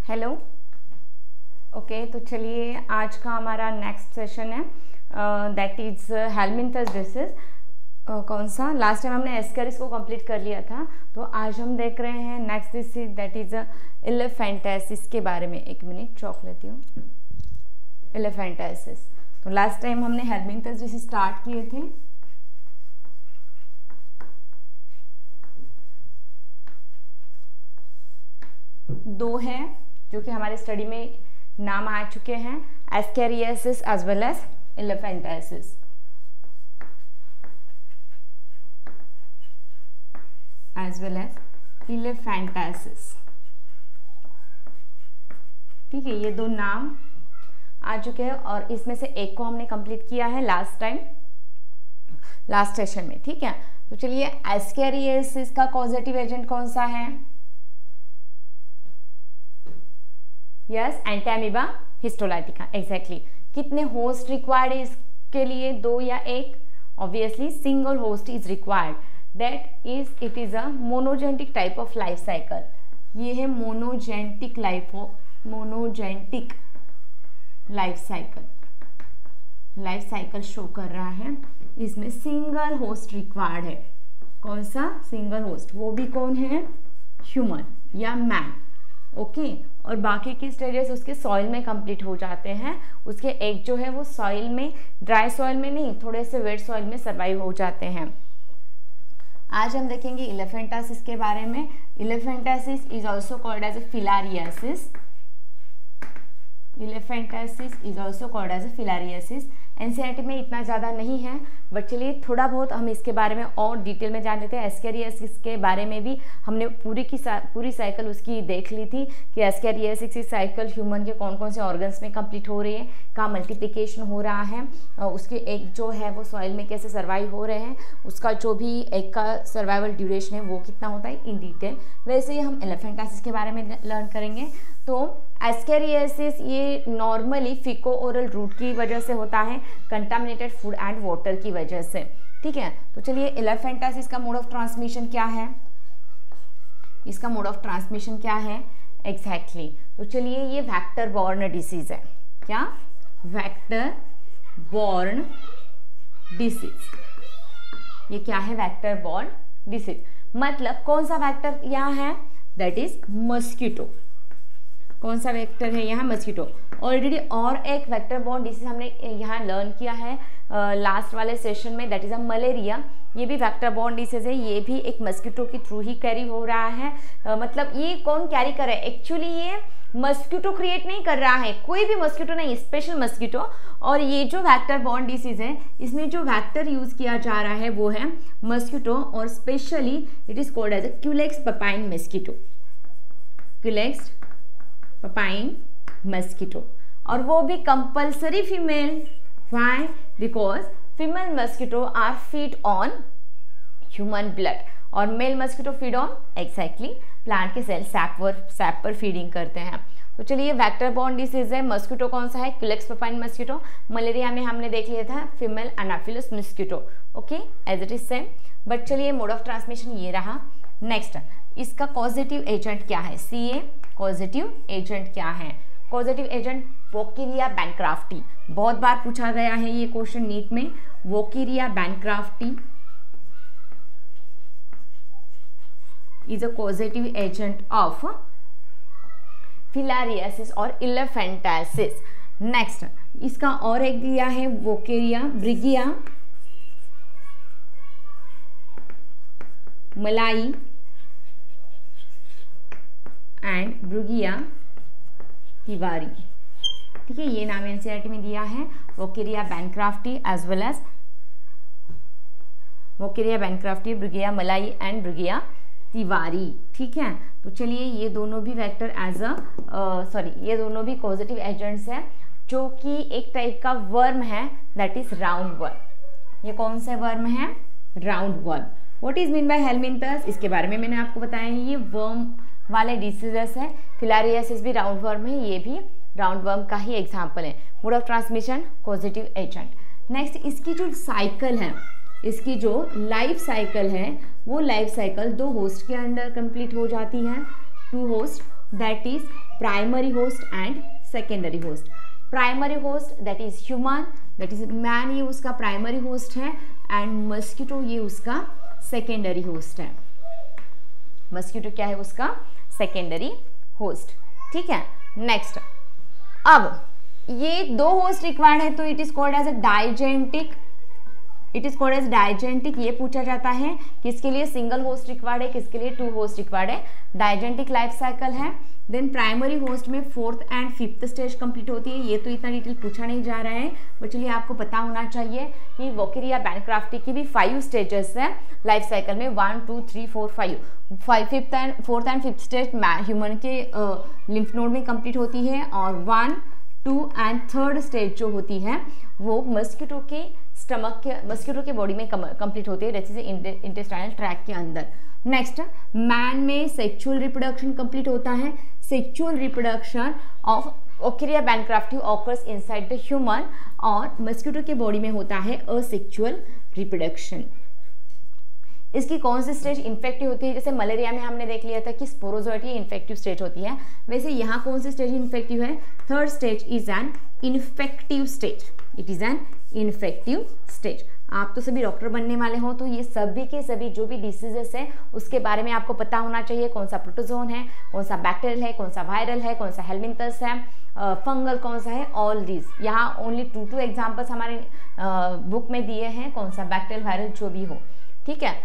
Hello. Okay, तो चलिए आज का हमारा नेक्स्ट सेशन है दैट इज़ हेलमिंथस डिसीज। कौन सा, लास्ट टाइम हमने एस्केरिस को कंप्लीट कर लिया था, तो आज हम देख रहे हैं next disease that is elephantiasis के बारे में। एक मिनट चौक लेती हूँ। एलिफेंटाइसिस, तो लास्ट टाइम हमने हेलमिंथस डिसीज स्टार्ट किए थे। दो है जो कि हमारे स्टडी में नाम आ चुके हैं, ascariasis as well as elephantiasis. As well as elephantiasis, ठीक है। ये दो नाम आ चुके हैं और इसमें से एक को हमने कंप्लीट किया है लास्ट टाइम, लास्ट सेशन में, ठीक है। तो चलिए, एस्केरियासिस का कॉजेटिव एजेंट कौन सा है? Yes, Entamoeba histolytica, exactly. कितने होस्ट रिक्वायर्ड है इसके लिए? दो या एक? Obviously single host is required, that is it is a monogenetic type of life cycle. ये है मोनोजेनेटिक लाइफ साइकिल शो कर रहा है। इसमें सिंगल होस्ट रिक्वायर्ड है। कौन सा? Single host. वो भी कौन है? ह्यूमन या मैन, ओके। और बाकी के स्टेजेस उसके सॉइल में कंप्लीट हो जाते हैं। उसके एग जो है वो सॉइल में, ड्राई सॉइल में नहीं, थोड़े से वेट सॉइल में सर्वाइव हो जाते हैं। आज हम देखेंगे एलिफेंटासिस के बारे में। Elephantiasis is also called as a filariasis. Elephantiasis is also called as a filariasis. NCERT में इतना ज़्यादा नहीं है, बट चलिए थोड़ा बहुत हम इसके बारे में और डिटेल में जान लेते हैं। एस्केरियासिस के बारे में भी हमने पूरी साइकिल उसकी देख ली थी कि एस्केरियासिस की साइकिल ह्यूमन के कौन कौन से ऑर्गन्स में कंप्लीट हो रही है, कहाँ मल्टीप्लिकेशन हो रहा है, उसके एग जो है वो सॉइल में कैसे सर्वाइव हो रहे हैं, उसका जो भी एग का सर्वाइवल ड्यूरेशन है वो कितना होता है, इन डिटेल। वैसे ही हम एलिफेंटासिस के बारे में लर्न करेंगे। तो एस्केरियासिस ये नॉर्मली फिको ओरल रूट की वजह से होता है, कंटामिनेटेड फूड एंड वाटर की वजह से, ठीक है। तो चलिए, एलिफेंटासिस का मोड ऑफ ट्रांसमिशन क्या है? इसका मोड ऑफ ट्रांसमिशन क्या है? एग्जैक्टली। तो चलिए, ये वेक्टर बॉर्न डिसीज है। क्या? Vector borne disease. ये क्या है? Vector borne disease. मतलब कौन सा वेक्टर यहाँ है? That is mosquito. कौन सा वेक्टर है यहाँ? मस्कीटो। ऑलरेडी और एक वेक्टर बॉर्न डिसीज हमने यहाँ लर्न किया है लास्ट वाले सेशन में, दैट इज अ मलेरिया। ये भी वेक्टर बॉर्न डिसीज है। ये भी एक मस्कीटो के थ्रू ही कैरी हो रहा है। मतलब ये कौन कैरी कर रहा है? एक्चुअली ये मस्कीटो क्रिएट नहीं कर रहा है, कोई भी मस्कीटो नहीं, स्पेशल मस्कीटो। और ये जो वेक्टर बॉर्न डिसीज है, इसमें जो वेक्टर यूज किया जा रहा है वो है मस्कीटो, और specially it is called as a Culex pipiens mosquito. Culex pipiens mosquito, और वो भी compulsory female. Why? Because female mosquito are feed on human blood और male mosquito feed on exactly plant के सेल, सैप पर feeding करते हैं। तो चलिए, वेक्टर बॉर्न डिसीज है। मस्कीटो कौन सा है? Culex pipiens mosquito. मलेरिया में हमने देख लिया था female anopheles mosquito, okay, as it is same. But चलिए, मोड ऑफ ट्रांसमिशन ये रहा। नेक्स्ट, इसका कॉजेटिव एजेंट क्या है? CA कॉजेटिव एजेंट क्या है? Causative agent Wuchereria bancrofti. बहुत बार पूछा गया है ये क्वेश्चन नीट में। Wuchereria bancrofti is a causative agent of filariasis और एलिफेंटासिस। नेक्स्ट, इसका और एक दिया है वोकेरिया ब्रिगिया मलाई एंड ब्रुगिया तिवारी, ठीक है। ये नाम एनसीईआरटी में दिया है, वोकेरिया बैनक्राफ्टी एज वेल एज वोकेरिया बैनक्राफ्टी, ब्रुगिया मलाई एंड ब्रुगिया तिवारी, ठीक है। तो चलिए, ये दोनों भी वेक्टर एज ये दोनों भी पॉजिटिव एजेंट्स हैं, जो कि एक टाइप का वर्म है, दैट इज राउंड वर्म। ये कौन सा वर्म है? Round worm. What is mean bye helminths? इसके बारे में मैंने आपको बताया है, ये वर्म वाले डिसीजेस है। फिलारियासिस भी राउंड वर्म है, ये भी राउंड वर्म का ही एग्जाम्पल है। Mode of transmission positive agent. Next, इसकी जो साइकिल है, इसकी जो लाइफ साइकिल है, वो लाइफ साइकिल 2 होस्ट के अंडर कंप्लीट हो जाती है। 2 host that is primary host and secondary host. Primary host that is human, that is man, ये उसका प्राइमरी होस्ट है, एंड मस्किटो ये उसका सेकेंडरी होस्ट है। मस्किटो क्या है, उसका सेकेंडरी होस्ट। ठीक है, नेक्स्ट, अब ये दो होस्ट रिक्वायर्ड है तो it is called as a digenetic, it is called as digenetic. ये पूछा जाता है किसके लिए सिंगल होस्ट रिक्वायर्ड है, किसके लिए टू होस्ट रिक्वायर्ड है, डाइजेंटिक लाइफ साइकिल है। देन प्राइमरी होस्ट में 4th and 5th stage complete होती है। ये तो इतना डिटेल पूछा नहीं जा रहा है, बट चलिए आपको पता होना चाहिए कि वोकेरिया बैनक्राफ्टी की भी 5 स्टेजेस है लाइफ साइकिल में, 1 2 3 4 5। 4th and 5th stage human के लिम्फ नोड में कंप्लीट होती है, और 1 2 एंड 3rd स्टेज जो होती है वो मस्किटो के स्टमक के, मस्किटो के बॉडी में कंप्लीट होती है, जैसे इंटेस्टाइनल ट्रैक्ट के अंदर। नेक्स्ट, मैन में सेक्सुअल रिप्रोडक्शन कंप्लीट होता है। Sexual reproduction of Wuchereria bancrofti occurs inside the human, और मस्किटो के बॉडी में होता है असेक्सुअल रिप्रोडक्शन। इसकी कौन सी स्टेज इन्फेक्टिव होती है, जैसे मलेरिया में हमने देख लिया था कि स्पोरोजोइट ये इन्फेक्टिव स्टेज होती है, वैसे यहाँ कौन सी स्टेज इन्फेक्टिव है, 3rd stage is an infective stage, it is an infective stage. आप तो सभी डॉक्टर बनने वाले हो, तो ये सभी के सभी जो भी डिसीजेस है उसके बारे में आपको पता होना चाहिए, कौन सा प्रोटोजोन है, कौन सा बैक्टीरियल है, कौन सा वायरल है, कौन सा हेलमिंथस है, फंगल कौन सा है, ऑल दिस। यहाँ ओनली 2 एग्जाम्पल्स हमारे बुक में दिए हैं, कौन सा बैक्टीरियल वायरल जो भी हो। ठीक है,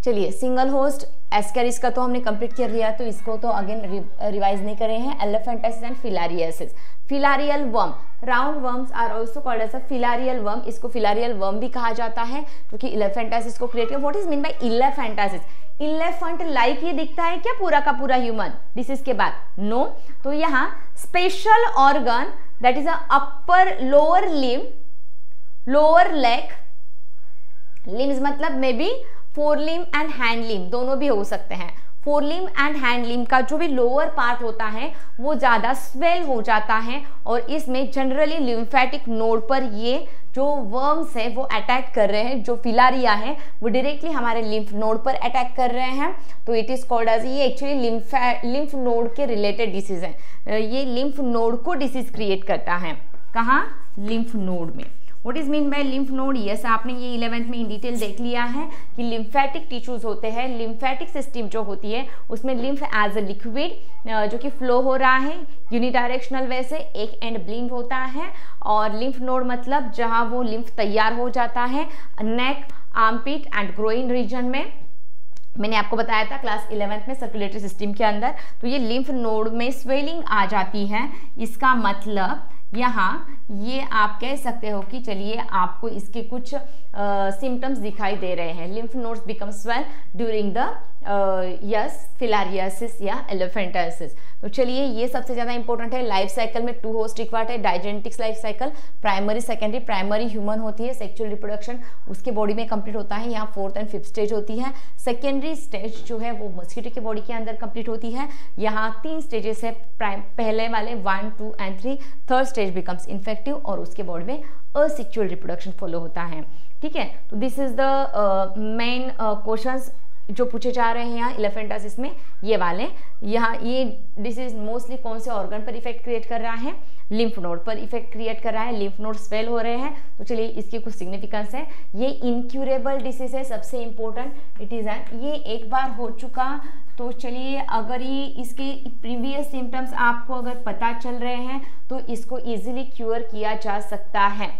चलिए सिंगल होस्ट एस्केरिस का तो हमने कंप्लीट कर लिया, तो इसको तो अगेन रिवाइज नहीं करे हैं। Elephantiasis and filariasis. Filarial worm, round worms are also called as a filarial worm, इसको फिलारियल वर्म भी कहा जाता है क्योंकि एलिफेंटासिस को क्रिएट किया। What is mean by elephantiasis, elephant like ये दिखता है क्या पूरा का पूरा ह्यूमन डिसीज के बाद, नो। तो यहाँ special organ that is a upper lower limb, lower leg, limbs मतलब may be fore limb and hand limb दोनों भी हो सकते हैं। Fore limb and hand limb का जो भी लोअर पार्ट होता है वो ज़्यादा स्वेल हो जाता है, और इसमें जनरली लिम्फेटिक नोड पर ये जो वर्म्स है वो अटैक कर रहे हैं, जो फिलारिया है वो डायरेक्टली हमारे लिम्फ नोड पर अटैक कर रहे हैं, तो इट इज कॉल्ड एज, ये एक्चुअली लिम्फ नोड के रिलेटेड डिसीज है। ये लिम्फ नोड को डिसीज क्रिएट करता है, कहाँ, लिम्फ नोड में। What is mean bye lymph node, yes आपने ये 11th में इन डिटेल देख लिया है कि लिम्फेटिक टिश्यूज होते हैं, लिम्फेटिक सिस्टम जो होती है उसमें लिम्फ एज अ लिक्विड जो कि फ्लो हो रहा है यूनिडायरेक्शनल वे से, एक एंड ब्लिंक होता है, और लिम्फ नोड मतलब जहां वो लिम्फ तैयार हो जाता है नेक, आर्मपिट एंड ग्रोइन रीजन में। मैंने आपको बताया था क्लास 11th में सर्कुलेटरी सिस्टम के अंदर, तो ये लिम्फ नोड में स्वेलिंग आ जाती है, इसका मतलब यहाँ ये आप कह सकते हो कि चलिए आपको इसके कुछ सिम्टम्स दिखाई दे रहे हैं। Lymph nodes become swell during the filariasis या एलिफेंटासिस। तो चलिए ये सबसे ज़्यादा इंपॉर्टेंट है। लाइफ साइकिल में 2 होस्ट रिक्वायर्ड है, digenetics life cycle, primary secondary. Primary human होती है, सेक्सुअल रिप्रोडक्शन उसके बॉडी में कंप्लीट होता है, यहाँ 4th एंड 5th स्टेज होती है। सेकेंडरी स्टेज जो है वो मस्किटो के बॉडी के अंदर कंप्लीट होती है, यहाँ 3 स्टेजेस है, पहले वाले 1 2 and 3। 3rd stage becomes infective और उसके बॉडी में असेक्सुअल रिप्रोडक्शन फॉलो होता है। ठीक है, तो this is the main questions जो पूछे जा रहे हैं यहाँ एलिफेंटासिस में, ये वाले। यहाँ ये डिसीज मोस्टली कौन से ऑर्गन पर इफेक्ट क्रिएट कर रहा है, लिम्फ नोड पर इफेक्ट क्रिएट कर रहा है, लिम्फ नोड स्वेल हो रहे हैं। तो चलिए इसकी कुछ सिग्निफिकेंस है। ये इनक्यूरेबल डिसीज है, सबसे इम्पोर्टेंट इट इज एन, ये एक बार हो चुका, तो चलिए अगर ये इसके प्रीवियस सिम्टम्स आपको अगर पता चल रहे हैं तो इसको इजीली क्योर किया जा सकता है।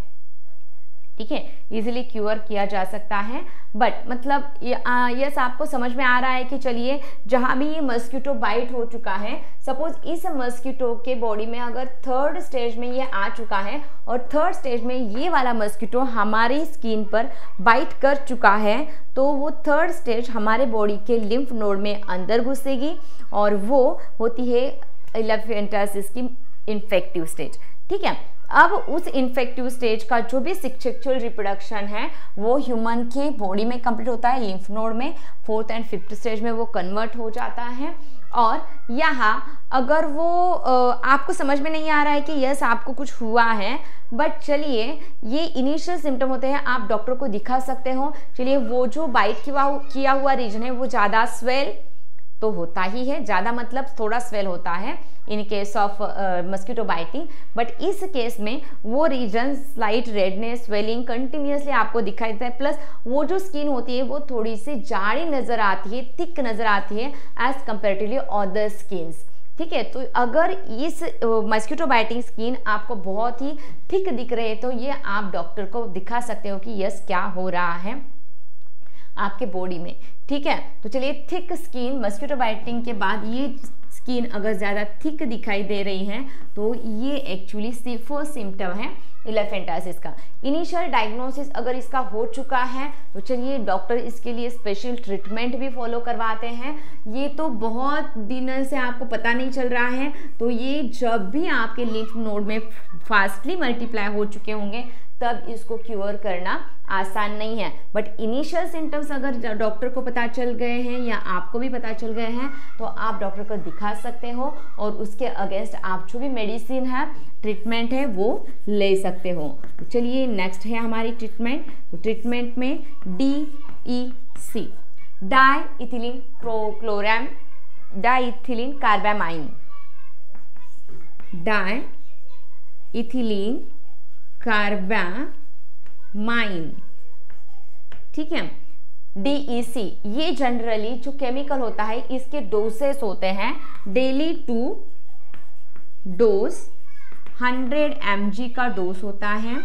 ठीक है, इजीली क्योर किया जा सकता है, बट मतलब यस आपको समझ में आ रहा है कि चलिए जहाँ भी ये मस्किटो बाइट हो चुका है, सपोज इस मस्किटो के बॉडी में अगर 3rd स्टेज में ये आ चुका है और 3rd स्टेज में ये वाला मस्किटो हमारी स्किन पर बाइट कर चुका है, तो वो 3rd स्टेज हमारे बॉडी के लिम्फ नोड में अंदर घुसेगी और वो होती है एलिफेंटासिस की इन्फेक्टिव स्टेज। ठीक है, अब उस इन्फेक्टिव स्टेज का जो भी सेक्सुअल रिप्रोडक्शन है वो ह्यूमन के बॉडी में कंप्लीट होता है, लिम्फ नोड में। 4th एंड 5th स्टेज में वो कन्वर्ट हो जाता है। और यहाँ अगर वो आपको समझ में नहीं आ रहा है कि यस आपको कुछ हुआ है, बट चलिए ये इनिशियल सिम्टम होते हैं, आप डॉक्टर को दिखा सकते हो। चलिए वो जो बाइट किया हुआ रीजन है वो ज़्यादा स्वेल, तो होता ही है, ज़्यादा मतलब थोड़ा स्वेल होता है in case of mosquito biting, but इस केस में वो region slight redness, swelling continuously आपको दिखाई देता है, प्लस वो जो स्किन होती है वो थोड़ी सी जाड़ी नज़र आती है, थिक नज़र आती है एज कंपेरेटिवली अदर स्किन्स। ठीक है, तो अगर इस मस्किटो बाइटिंग स्किन आपको बहुत ही थिक दिख रहे तो ये आप डॉक्टर को दिखा सकते हो कि यस क्या हो रहा है आपके बॉडी में। ठीक है, तो चलिए थिक स्किन मस्किटो बाइटिंग के बाद ये स्किन अगर ज़्यादा थिक दिखाई दे रही है तो ये एक्चुअली फर्स्ट सिम्टम है इलेफेंटाइसिस का। इनिशियल डायग्नोसिस अगर इसका हो चुका है तो चलिए डॉक्टर इसके लिए स्पेशल ट्रीटमेंट भी फॉलो करवाते हैं। ये तो बहुत दिन से आपको पता नहीं चल रहा है तो ये जब भी आपके लिम्फ नोड में फास्टली मल्टीप्लाई हो चुके होंगे तब इसको क्योर करना आसान नहीं है। बट इनिशियल सिम्टम्स अगर डॉक्टर को पता चल गए हैं या आपको भी पता चल गए हैं तो आप डॉक्टर को दिखा सकते हो और उसके अगेंस्ट आप जो भी मेडिसिन है, ट्रीटमेंट है वो ले सकते हो। तो चलिए नेक्स्ट है हमारी ट्रीटमेंट। तो ट्रीटमेंट में DEC डाइइथिलीन क्लोराम डाइइथिलीन कार्बामाइन, डाइइथिलीन कार्बामाइन, ठीक है। DEC ये जनरली जो केमिकल होता है इसके डोसेस होते हैं डेली 2 डोज, 100 mg का डोज होता है।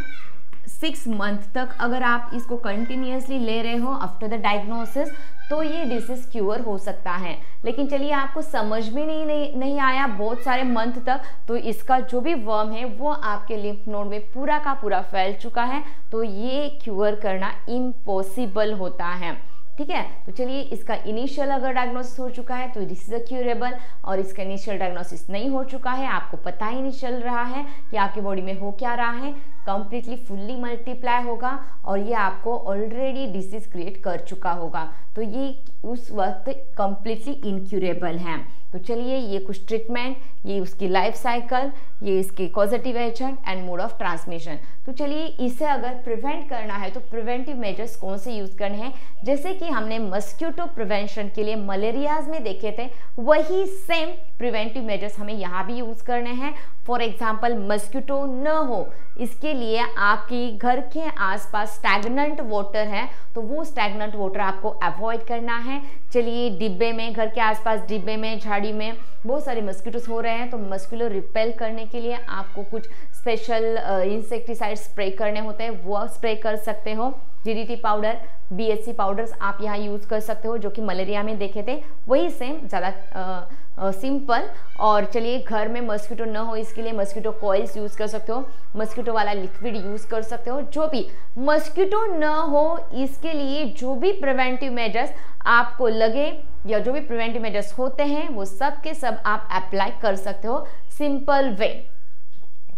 6 मंथ तक अगर आप इसको कंटिन्यूसली ले रहे हो आफ्टर द डायग्नोसिस तो ये डिसीज क्योर हो सकता है। लेकिन चलिए आपको समझ में नहीं आया बहुत सारे मंथ तक तो इसका जो भी वर्म है वो आपके लिम्फ नोड में पूरा का पूरा फैल चुका है तो ये क्योर करना इम्पॉसिबल होता है। ठीक है, तो चलिए इसका इनिशियल अगर डायग्नोसिस हो चुका है तो दिस इज अ क्यूरेबल, और इसका इनिशियल डायग्नोसिस नहीं हो चुका है, आपको पता ही नहीं चल रहा है कि आपके बॉडी में हो क्या रहा है, कंप्लीटली फुल्ली मल्टीप्लाई होगा और ये आपको ऑलरेडी डिसीज क्रिएट कर चुका होगा तो ये उस वक्त कंप्लीटली इनक्यूरेबल है। तो चलिए ये कुछ ट्रीटमेंट, ये उसकी लाइफ साइकिल, ये इसके causative agent and mode of transmission. तो चलिए इसे अगर प्रिवेंट करना है तो प्रिवेंटिव मेजर्स कौन से यूज़ करने हैं, जैसे कि हमने मस्क्यूटो प्रिवेंशन के लिए मलेरियाज में देखे थे वही सेम प्रिवेंटिव मेजर्स हमें यहाँ भी यूज़ करने हैं। फॉर एग्जाम्पल मस्क्यूटो न हो इसके लिए आपके घर के आसपास स्टैग्नेंट वाटर है तो वो स्टैग्नेंट वाटर आपको अवॉइड करना है। चलिए डिब्बे में, घर के आसपास डिब्बे में, झाड़ी में बहुत सारे मस्किटोस हो रहे हैं तो मस्कुलर रिपेल करने के लिए आपको कुछ स्पेशल इंसेक्टिसाइड स्प्रे करने होते हैं, वो स्प्रे कर सकते हो। DDT पाउडर, BHC पाउडर्स आप यहाँ यूज़ कर सकते हो जो कि मलेरिया में देखे थे वही सेम, ज़्यादा सिंपल। और चलिए घर में मस्किटो न हो इसके लिए मस्किटो कॉइल्स यूज़ कर सकते हो, मस्किटो वाला लिक्विड यूज़ कर सकते हो। जो भी मस्किटो न हो इसके लिए जो भी प्रिवेंटिव मेजर्स आपको लगे या जो भी प्रिवेंटिव मेजर्स होते हैं वो सब के सब आप अप्लाई कर सकते हो सिंपल वे।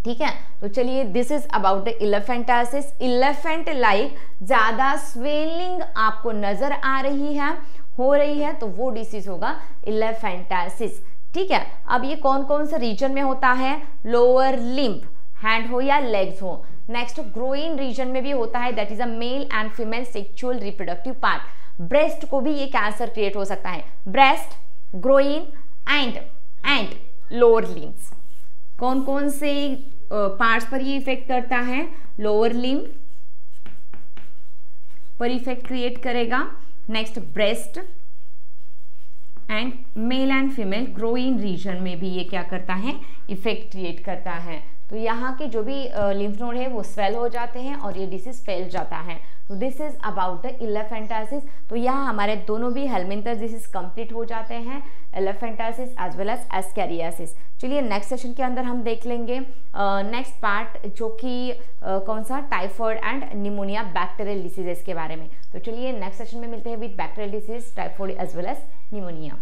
ठीक है, तो चलिए this is about the elephantiasis. Elephant like ज़्यादा स्वेलिंग आपको नजर आ रही है, हो रही है तो वो डिसीज होगा इलेफेंटाइसिस। ठीक है, अब ये कौन कौन से रीजन में होता है, लोअर लिम्ब, हैंड हो या लेग्स हो। नेक्स्ट ग्रोइन रीजन में भी होता है, that is a male and female sexual reproductive part. Breast को भी ये कैंसर क्रिएट हो सकता है, breast, groin and lower limbs. कौन कौन से पार्ट्स पर ये इफेक्ट करता है, लोअर लिम्ब पर इफेक्ट क्रिएट करेगा। Next breast and male and female groin region में भी ये क्या करता है, इफेक्ट क्रिएट करता है। तो यहाँ के जो भी लिम्फ नोड है वो स्वेल हो जाते हैं और ये डिसीज फैल जाता है। तो दिस इज अबाउट द इलेफेंटाइसिस। तो यहाँ हमारे दोनों भी हेलमिंथर डिसीज कंप्लीट हो जाते हैं, इलेफेंटाइसिस एज वेल एज एस्कैरियासिस। चलिए नेक्स्ट सेशन के अंदर हम देख लेंगे नेक्स्ट पार्ट जो कि कौन सा, typhoid and pneumonia bacterial diseases के बारे में। तो चलिए नेक्स्ट सेशन में मिलते हैं with bacterial disease, typhoid as well as pneumonia.